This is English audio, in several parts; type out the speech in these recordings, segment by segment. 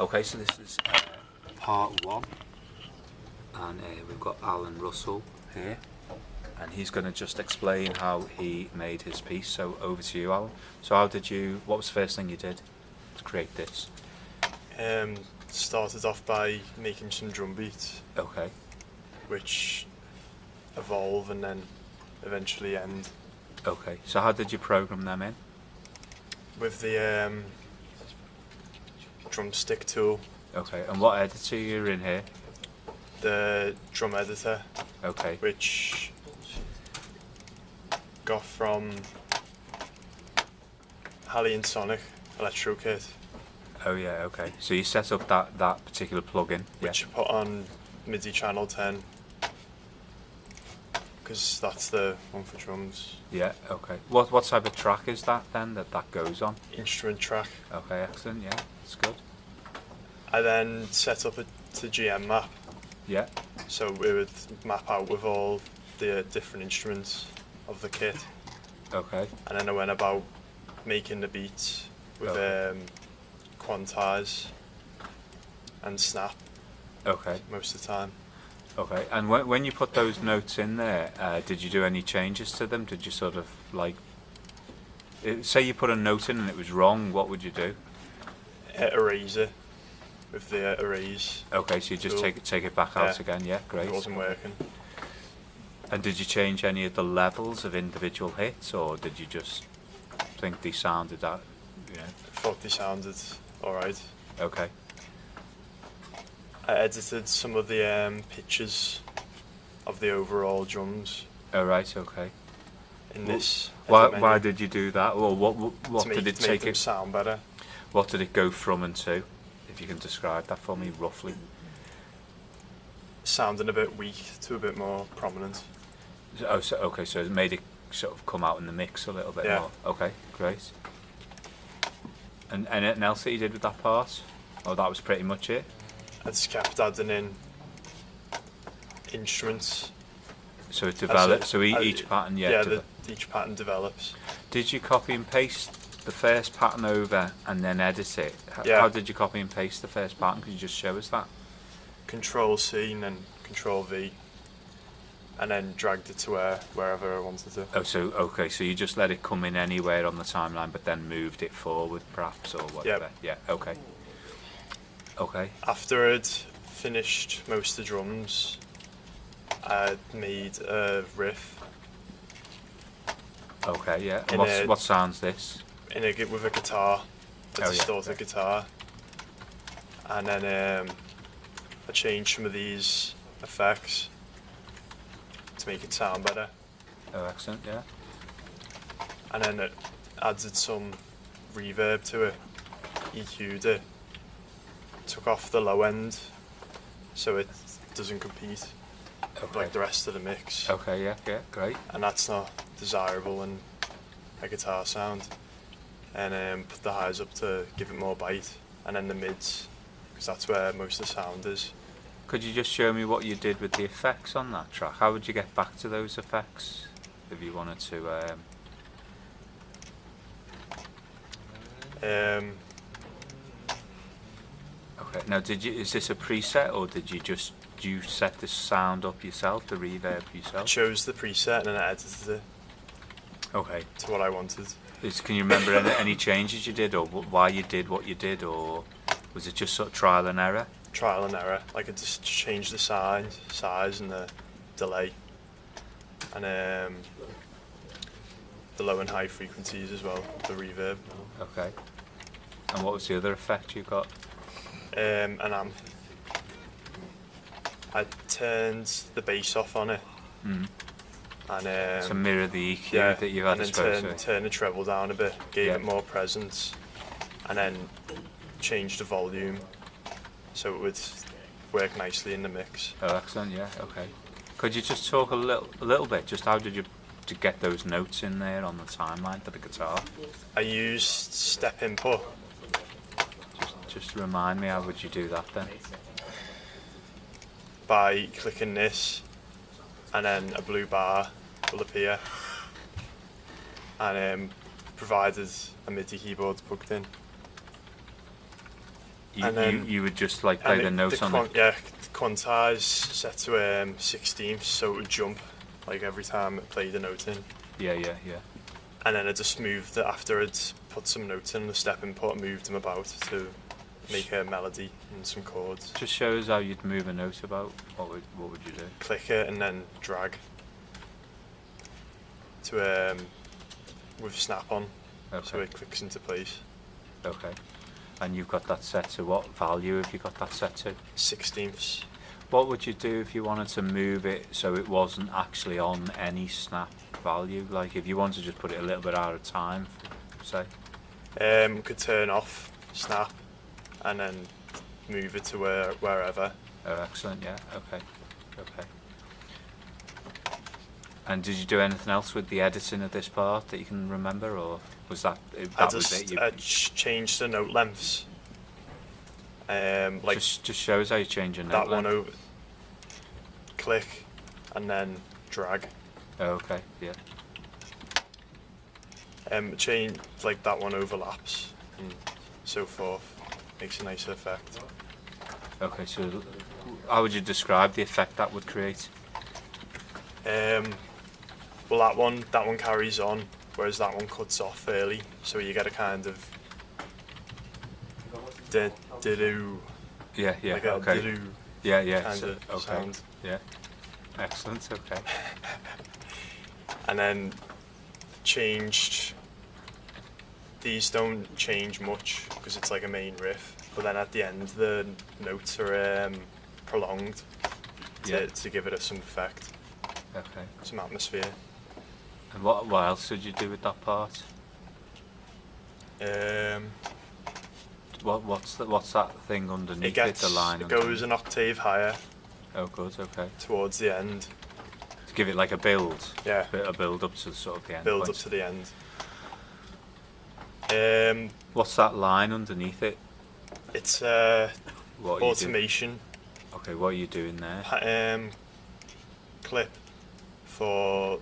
Okay, so this is part one, and we've got Alan Russell here, and he's going to just explain how he made his piece. So over to you, Alan. So what was the first thing you did to create this? Started off by making some drum beats. Okay. Which evolve and then eventually end. Okay, so how did you program them in? With the drumstick tool. Okay, and what editor you're in here? The drum editor. Okay. Which got from Halley and Sonic Electro Kit. Oh yeah, okay. So you set up that particular plugin, which you put on MIDI channel 10, because that's the one for drums. Yeah, okay. What type of track is that then that goes on? Instrument track. Okay, excellent. Yeah, that's good. I then set up a GM map. Yeah. So it would map out with all the different instruments of the kit. Okay. And then I went about making the beats with quantize and snap. Okay. Most of the time. Okay. And when you put those notes in there, did you do any changes to them? Did you sort of like, say you put a note in and it was wrong, what would you do? Erase it with the erase. Okay, so you just take it back out again. Yeah, great. It wasn't working. And did you change any of the levels of individual hits, or did you just think they sounded that? Yeah. I thought they sounded alright. Okay. I edited some of the pictures of the overall drums. Oh right, okay. In this. Why did you do that? Or what did it take? To make them sound better. What did it go from and to? If you can describe that for me roughly. Sounding a bit weak to a bit more prominent. Oh, so okay, so it made it sort of come out in the mix a little bit more. Okay, great. And anything else that you did with that part? Oh, that was pretty much it? I just kept adding in instruments. So it developed, so each pattern, each pattern develops. Did you copy and paste the first pattern over and then edit it? How did you copy and paste the first pattern? Could you just show us that? Control C and then Control V, and then dragged it to wherever I wanted to. Oh, so okay, so you just let it come in anywhere on the timeline, but then moved it forward, perhaps, or whatever. Yep. Yeah. Okay. Okay. After I'd finished most of the drums, I made a riff. Okay. Yeah. And what sounds this? With a guitar, a distorted guitar, and then I changed some of these effects to make it sound better. Oh, excellent, yeah. And then it added some reverb to it, EQ'd it, took off the low end so it doesn't compete like the rest of the mix. Okay, yeah, great. And that's not desirable in a guitar sound. And put the highs up to give it more bite, and then the mids, because that's where most of the sound is. Could you just show me what you did with the effects on that track? How would you get back to those effects if you wanted to? Okay. Now, is this a preset, or did you set the sound up yourself, the reverb yourself? I chose the preset and then I edited it. Okay. To what I wanted. Can you remember any changes you did, or why you did what you did, or was it just sort of trial and error? Trial and error. Like I just changed the size and the delay, and the low and high frequencies as well, the reverb. Okay. And what was the other effect you got? An amp. I turned the bass off on it. Mm. And to mirror the EQ that you've had and then turn the treble down a bit, gave it more presence, and then changed the volume so it would work nicely in the mix. Oh, excellent! Yeah, okay. Could you just talk a little bit? Just how did you to get those notes in there on the timeline for the guitar? I used step input. Just remind me, how would you do that then? By clicking this, and then a blue bar will appear, and provided a MIDI keyboard plugged in. And then you would just like play the note on it? Yeah, the quantize set to 16th, so it would jump like every time it played a note in. Yeah. And then I just moved it after I'd put some notes in the step input, moved them about to make a melody and some chords. Just shows how you'd move a note about. What would you do? Click it and then drag to with snap on, so it clicks into place. Okay. And you've got that set to what value have you got that set to? 16ths. What would you do if you wanted to move it so it wasn't actually on any snap value? Like if you wanted to just put it a little bit out of time, say? We could turn off snap and then move it to wherever. Oh, excellent, yeah, okay. And did you do anything else with the editing of this part that you can remember, or was that was it? I changed the note lengths. Like just shows how you change a note that length. one over. Click, and then drag. Oh, okay, yeah. Change like that one overlaps and so forth. Makes a nice effect. Okay, so how would you describe the effect that would create? Well, that one carries on, whereas that one cuts off early, so you get a kind of do. Yeah, like a okay. do Yeah, kind so, of sound. Yeah, excellent, okay. And then changed. These don't change much because it's like a main riff, but then at the end the notes are prolonged to give it some effect. Okay. Some atmosphere. And what else did you do with that part? What's that thing underneath it? The line. It goes an octave higher. Oh, good. Okay. Towards the end. To give it like a build. Yeah. A build up to sort of the end. Build point. up to the end. What's that line underneath it? It's what automation. Okay, what are you doing there? Clip for,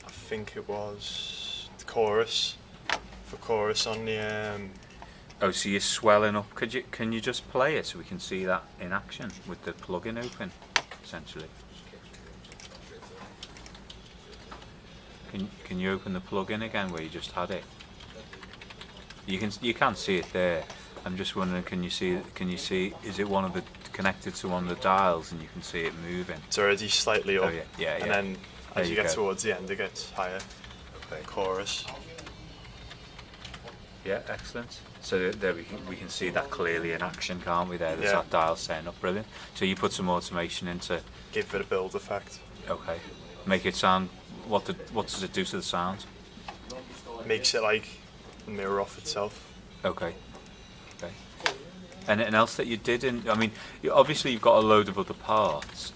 I think it was the chorus. For chorus on the. Oh, so you're swelling up. Can you just play it so we can see that in action with the plugin open, essentially? Can you open the plugin again where you just had it? You can see it there. I'm just wondering, can you see? Is it connected to one of the dials and you can see it moving? It's already slightly up. Oh yeah. And then as you get towards the end, it gets higher. Okay. Chorus. Yeah, excellent. So there we can see that clearly in action, can't we? There's that dial setting up, brilliant. So you put some automation into. Give it a build effect. Okay. Make it sound. What does it do to the sound? Makes it like mirror off itself. Okay. Anything else that you did obviously you've got a load of other parts.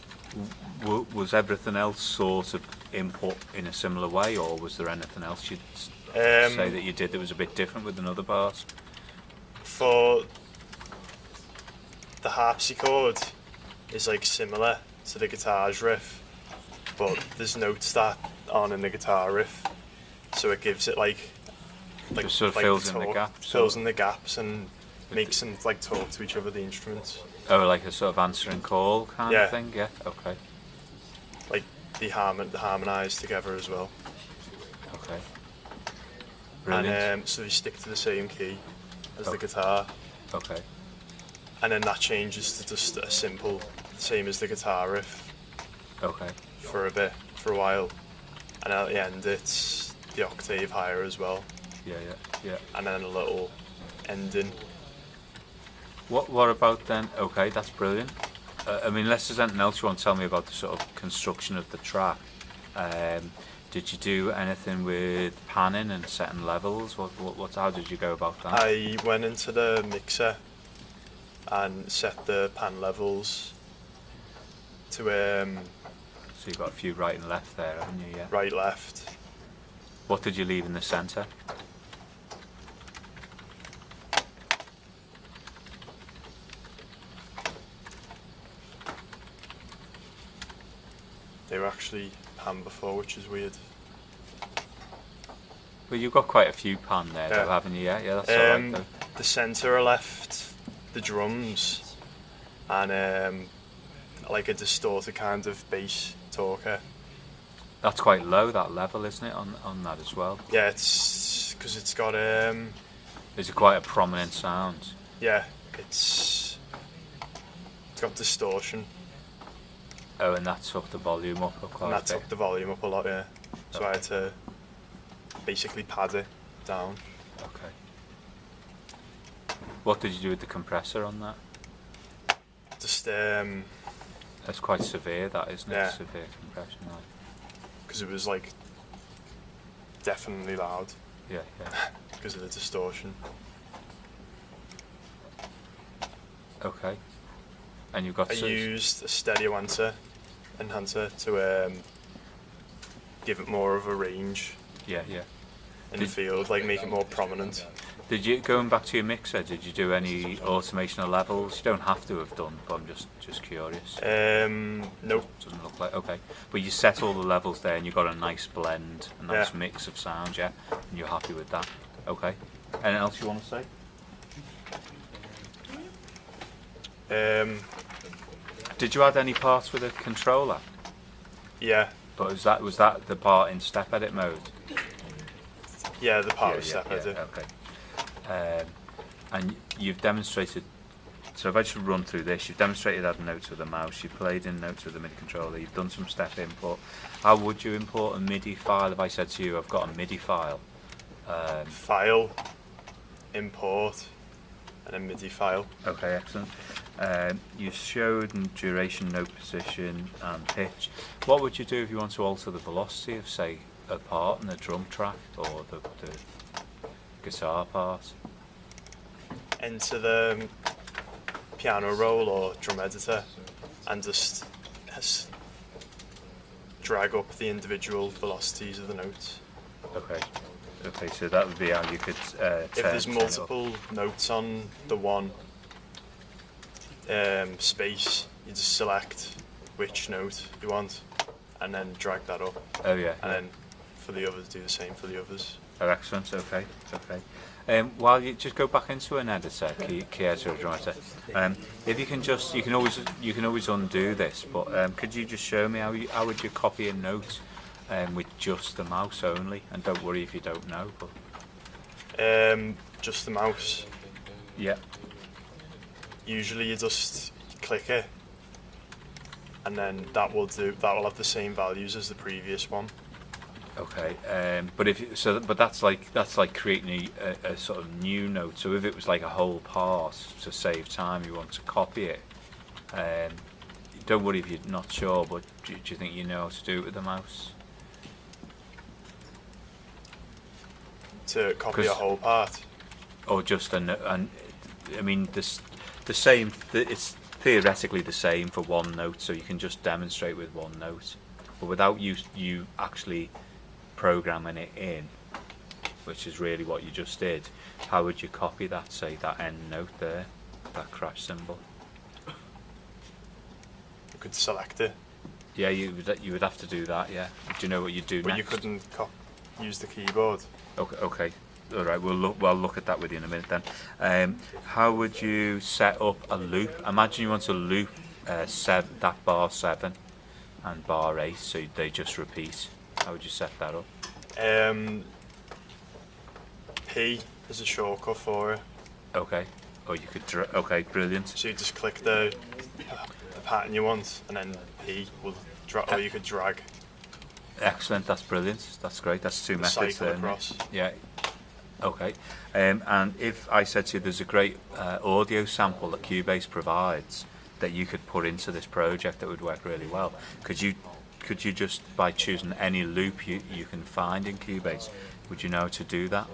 Was everything else sort of input in a similar way, or was there anything else you'd say that you did that was a bit different with another part? For the harpsichord is like similar to the guitar's riff, but there's notes that aren't in the guitar riff, so it gives it like just sort of fills in the gaps. Fills in the gaps and makes them like talk to each other, the instruments. Oh, like a sort of answer and call kind of thing. Yeah. Okay. Like they harmonise together as well. Okay. Brilliant. And so they stick to the same key as the guitar. Okay. And then that changes to just a simple, same as the guitar riff. Okay. For a while, and at the end it's the octave higher as well. Yeah. And then a little ending. What about then? Okay, that's brilliant. Unless there's anything else you want to tell me about the sort of construction of the track. Did you do anything with panning and setting levels? How did you go about that? I went into the mixer and set the pan levels to So you've got a few right and left there, haven't you? Yeah. Right, left. What did you leave in the centre? They were actually pan before, which is weird. Well, you've got quite a few pan there, though, haven't you? Yeah, that's alright though. the centre are left the drums and like a distorted kind of bass talker. That's quite low, that level, isn't it, on that as well? Yeah, it's because it's got Is it quite a prominent sound? yeah, it's got distortion. Oh, and that took the volume up quite And that a bit. took the volume up a lot, yeah. So I had to basically pad it down. Okay. What did you do with the compressor on that? Just That's quite severe, that, isn't it? Yeah. Severe compression, like. because it was like definitely loud Yeah, yeah. because of the distortion. Okay. And you've got I used a stereo enhancer to give it more of a range Yeah, yeah. in the field, like make it more prominent. Did you, going back to your mixer, did you do any automation of levels? You don't have to have done, but I'm just curious. Nope. Doesn't look like, okay. But you set all the levels there and you got a nice blend, a nice Yeah. mix of sounds, yeah? And you're happy with that? Okay. Anything else you want to say? Did you add any parts with a controller? Yeah, But was that the part in step edit mode? yeah, the part Yeah, of step edit. okay. And you've demonstrated, so if I just run through this, you've demonstrated adding notes with a mouse, you've played in notes with a MIDI controller, you've done some step input. How would you import a MIDI file if I said to you, I've got a MIDI file? File, import, and a MIDI file. Okay, excellent. You showed in duration, note position, and pitch. What would you do if you want to alter the velocity of, say, a part in the drum track or the guitar part? Enter the piano roll or drum editor and just drag up the individual velocities of the notes. Okay. Okay, so that would be how you could If there's turn up. multiple notes on the one space, you just select which note you want and then drag that up. Oh yeah. And then for the others, do the same for the others. Oh, excellent. Okay. Okay. While you just go back into an editor, key editor or drum editor, if you can just, you can always undo this. But could you just show me how would you copy a note with just the mouse only? And don't worry if you don't know. But Just the mouse. yeah. Usually you just click it, and then that will have the same values as the previous one. Okay, but that's like creating a sort of new note. So if it was like a whole part to save time, you want to copy it. Don't worry if you're not sure, but do you think you know how to do it with the mouse? To copy a whole part. Or just I mean the same. It's theoretically the same for one note, so you can just demonstrate with one note, but without you actually programming it in, which is really what you just did. How would you copy that, say, that end note there, that crash symbol? You could select it. Yeah, you would have to do that. Yeah. Do you know what you'd do But next? you couldn't use the keyboard. Okay. Okay. All right. We'll look at that with you in a minute then. How would you set up a loop? Imagine you want to loop that bar 7 and bar 8, so they just repeat. How would you set that up? P is a shortcut for it. Okay. Or you could. Okay. Brilliant. So you just click the pattern you want, and then P will drag, or you could drag. Excellent. That's brilliant. That's great. That's two methods Cycle there. across. Yeah. Okay. And if I said to you, there's a great audio sample that Cubase provides that you could put into this project that would work really well. Could you just, by choosing any loop you can find in Cubase, would you know how to do that?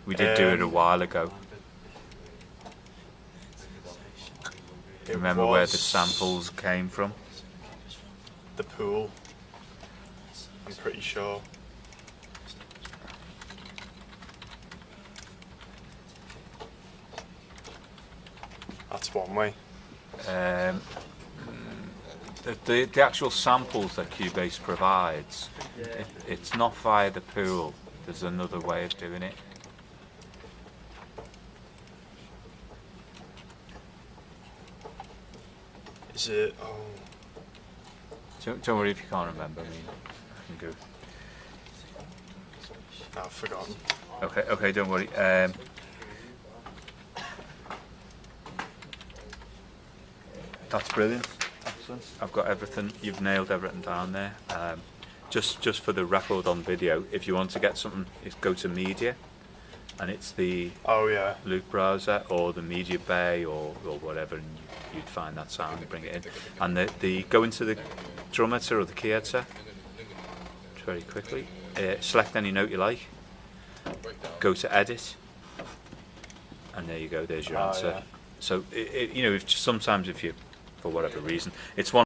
We did do it a while ago. Remember where the samples came from? The pool. I'm pretty sure. That's one way. The actual samples that Cubase provides, it's not via the pool. There's another way of doing it. Is it? Oh, Don't worry if you can't remember. I mean, I can go. I've forgotten. Okay, don't worry. That's brilliant. Excellent. I've got everything. You've nailed everything down there. Just for the record on video, if you want to get something, go to media, and it's the Oh yeah. Luke browser or the media bay or whatever, and you'd find that sound and bring it in. And the go into the drum editor or the key editor very quickly. Select any note you like. Go to edit, and there you go. There's your answer. Yeah. So you know, sometimes if you, for whatever reason, it's one.